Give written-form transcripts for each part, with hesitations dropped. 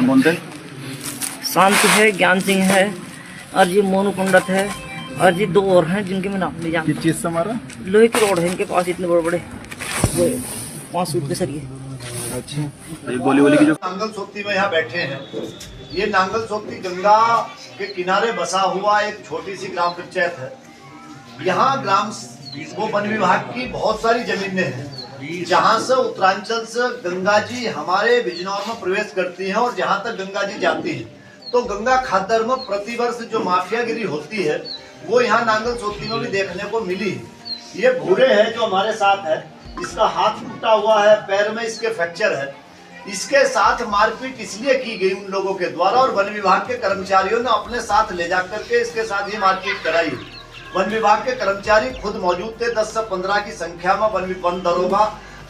कौन कौन थे? शांति है, ज्ञान सिंह है और जी मोनू पंडित है और जी दो और हैं जिनके मैं नाम नहीं जानता। किस चीज से मारा? लोहे की रोड है इनके पास, इतने बड़े बड़े 5 फुट के सरिये। अच्छा, ये गोली वोली की जो नांगल सोती में यहाँ बैठे हैं, ये नांगल सोती गंगा के किनारे बसा हुआ एक छोटी सी ग्राम पंचायत है। यहाँ ग्राम वो वन विभाग की बहुत सारी जमीनें हैं जहाँ से उत्तरांचल से गंगा जी हमारे बिजनौर में प्रवेश करती हैं और जहाँ तक गंगा जी जाती है तो गंगा खादर में प्रतिवर्ष जो माफियागिरी होती है वो यहाँ नांगल सोती में भी देखने को मिली है। ये भूरे है जो हमारे साथ है, इसका हाथ टूटा हुआ है, पैर में इसके फ्रैक्चर है। इसके साथ मारपीट इसलिए की गई उन लोगों के द्वारा और वन विभाग के कर्मचारियों ने अपने साथ ले जाकर के इसके साथ ये मारपीट कराई। वन विभाग के कर्मचारी खुद मौजूद थे, 10 से 15 की संख्या में वन दरोगा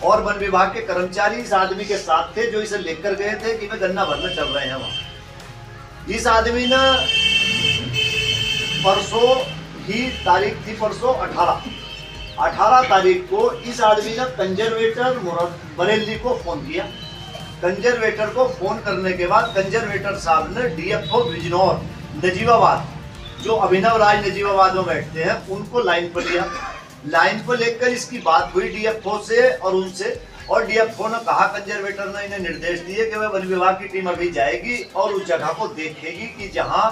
और वन विभाग के कर्मचारी इस आदमी के साथ थे जो इसे लेकर गए थे कि वे गन्ना भरने चल रहे हैं वहाँ। इस आदमी ने परसों ही तारीख थी, परसों 18 तारीख को इस आदमी ने कंजरवेटर बरेली को फोन किया। कंजरवेटर को फोन करने के बाद कंजरवेटर साहब ने डीएफओ बिजनौर नजीबाबाद जो अभिनव राज नजीबाबाद में बैठते हैं उनको लाइन पर लिया। लाइन पर लेकर इसकी बात हुई डीएफओ से और उनसे, और डीएफओ ने कहा, कंजरवेटर ने इन्हें निर्देश दिए कि वह वन विभाग की टीम अभी जाएगी और उस जगह को देखेगी कि जहां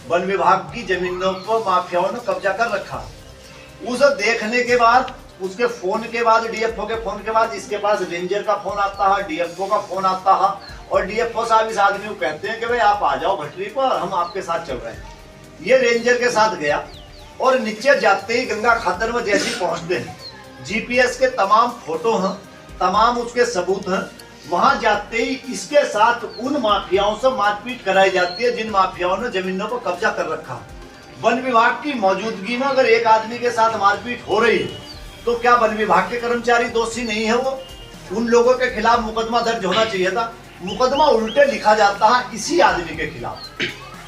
वन विभाग की जमीनों को माफियाओं ने कब्जा कर रखा। उसे देखने के बाद, उसके फोन के बाद, डीएफओ के फोन के बाद इसके पास रेंजर का फोन आता है, डीएफओ का फोन आता है और डीएफओ साहब इस आदमी को कहते हैं कि भाई आप आ जाओ भटरी पर, हम आपके साथ चल रहे हैं। ये रेंजर के साथ गया और नीचे जाते ही गंगा खादर में जैसे पहुंचते हैं, जीपीएस के तमाम फोटो हैं, तमाम उसके सबूत हैं। वहां जाते ही इसके साथ उन माफियाओं से मारपीट कराई जाती है जिन माफियाओं ने जमीनों पर कब्जा कर रखा। वन विभाग की मौजूदगी में अगर एक आदमी के साथ मारपीट हो रही है तो क्या वन विभाग के कर्मचारी दोषी नहीं है? वो उन लोगों के खिलाफ मुकदमा दर्ज होना चाहिए था। मुकदमा उल्टे लिखा जाता है इसी आदमी के खिलाफ।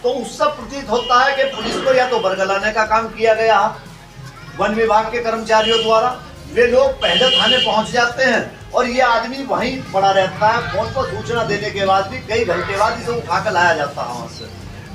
तो उससे प्रतीत होता है कि पुलिस को या तो बरगलाने का काम किया गया वन विभाग के कर्मचारियों द्वारा। वे लोग पहले थाने पहुंच जाते हैं और ये आदमी वहीं पड़ा रहता है। फोन पर सूचना देने के बाद भी कई घंटे बाद इसे उठाकर लाया जाता है वहां से।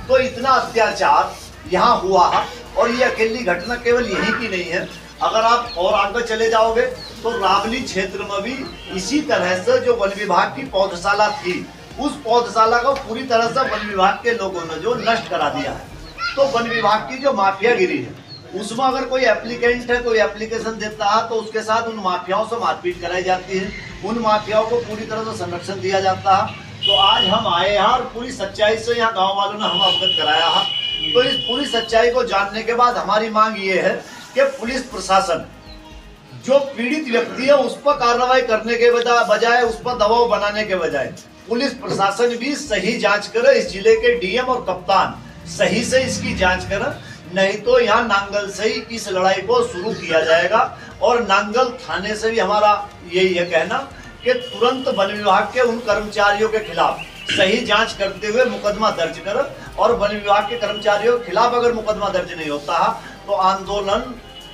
तो इतना अत्याचार यहाँ हुआ है और ये अकेली घटना केवल यही की नहीं है। अगर आप और आगे चले जाओगे तो रावली क्षेत्र में भी इसी तरह से जो वन विभाग की पौधशाला थी उस पौधशाला को पूरी तरह से वन विभाग के लोगों ने जो नष्ट करा दिया है। तो वन विभाग की जो माफियागिरी है उसमें अगर कोई एप्लीकेंट है, कोई एप्लीकेशन देता है तो उसके साथ उन माफियाओं से मारपीट कराई जाती है, उन माफियाओं को पूरी तरह से संरक्षण दिया जाता है। तो आज हम आए हैं और पूरी सच्चाई से यहाँ गाँव वालों ने हम अवगत कराया है। तो इस पूरी सच्चाई को जानने के बाद हमारी मांग ये है कि पुलिस प्रशासन जो पीड़ित व्यक्ति है उस पर कार्रवाई करने के बजाय, उस पर दबाव बनाने के बजाय पुलिस प्रशासन भी सही जांच करे। इस जिले के डीएम और कप्तान सही से इसकी जांच करे, नहीं तो यहाँ नांगल से ही इस लड़ाई को शुरू किया जाएगा। और नांगल थाने से भी हमारा यही है कहना कि तुरंत वन विभाग के उन कर्मचारियों के खिलाफ सही जांच करते हुए मुकदमा दर्ज करें और वन विभाग के कर्मचारियों के खिलाफ अगर मुकदमा दर्ज नहीं होता है तो आंदोलन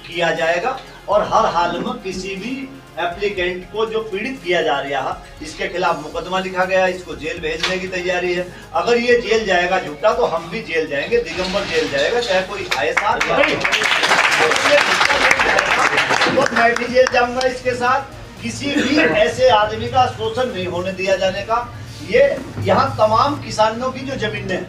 किया जाएगा और हर हाल में किसी भी एप्लीकेंट को जो पीड़ित किया जा रहा है इसके खिलाफ मुकदमा लिखा गया, इसको जेल भेजने की तैयारी है। अगर ये जेल जाएगा झूठा तो हम भी जेल जाएंगे, दिगंबर जेल जाएगा, चाहे कोई आए साथ तो मैं भी जेल जाऊंगा। इसके साथ किसी भी ऐसे आदमी का शोषण नहीं होने दिया जाने का। ये यहाँ तमाम किसानों की जो जमीनें हैं,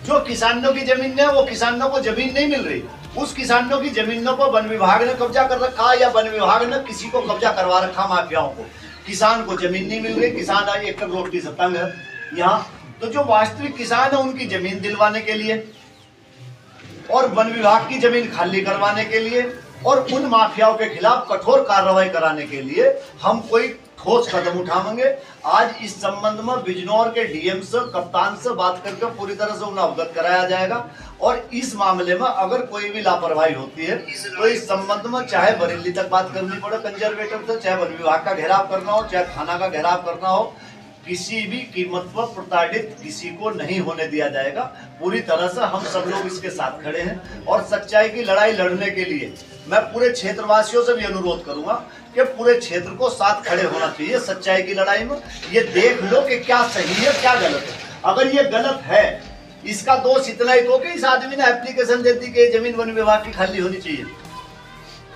जो किसानों की जमीन है वो किसानों को जमीन नहीं मिल रही, उस किसानों की जमीनों पर वन विभाग ने कब्जा कर रखा या वन विभाग ने किसी को कब्जा करवा रखा माफियाओं को। किसान को जमीन नहीं मिल रही, किसान आज एक रोटी से तंग है यहाँ। तो जो वास्तविक किसान है उनकी जमीन दिलवाने के लिए और वन विभाग की जमीन खाली करवाने के लिए और उन माफियाओं के खिलाफ कठोर कार्रवाई कराने के लिए हम कोई ठोस कदम उठाएंगे। आज इस संबंध में बिजनौर के डीएम से, कप्तान से बात करके पूरी तरह से उन्हें अवगत कराया जाएगा और इस मामले में अगर कोई भी लापरवाही होती है तो इस संबंध में चाहे बरेली तक बात करनी पड़े कंजरवेटर से, चाहे वन विभाग का घेराव करना हो, चाहे थाना का घेराव करना हो, किसी भी कीमत पर प्रताड़ित किसी को नहीं होने दिया जाएगा। पूरी तरह से हम सब लोग इसके साथ खड़े हैं और सच्चाई की लड़ाई लड़ने के लिए मैं पूरे क्षेत्रवासियों से भी अनुरोध करूंगा कि पूरे क्षेत्र को साथ खड़े होना चाहिए सच्चाई की लड़ाई में। ये देख लो कि क्या सही है क्या गलत है। अगर ये गलत है, इसका दोष इतना ही तो कि इस आदमी ने एप्लीकेशन दे दी कि जमीन वन विभाग की खाली होनी चाहिए,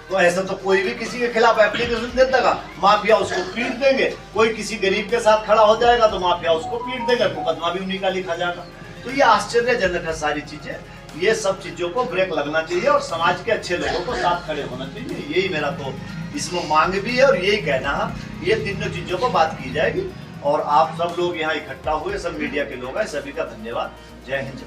तो ऐसा तो कोई भी किसी के खिलाफ एप्लीकेशन दे देगा, माफिया उसको पीट देंगे। कोई किसी गरीब के साथ खड़ा हो जाएगा तो माफिया उसको पीट देगा, मुकदमा भी उन्हीं का लिखा जाएगा। तो ये आश्चर्यजनक है सारी चीजें। ये सब चीजों को ब्रेक लगना चाहिए और समाज के अच्छे लोगों को साथ खड़े होना चाहिए। यही मेरा तो इसमें मांग भी है और यही कहना है। ये तीनों चीजों पर बात की जाएगी और आप सब लोग यहाँ इकट्ठा हुए, सब मीडिया के लोग हैं, सभी का धन्यवाद। जय हिंद।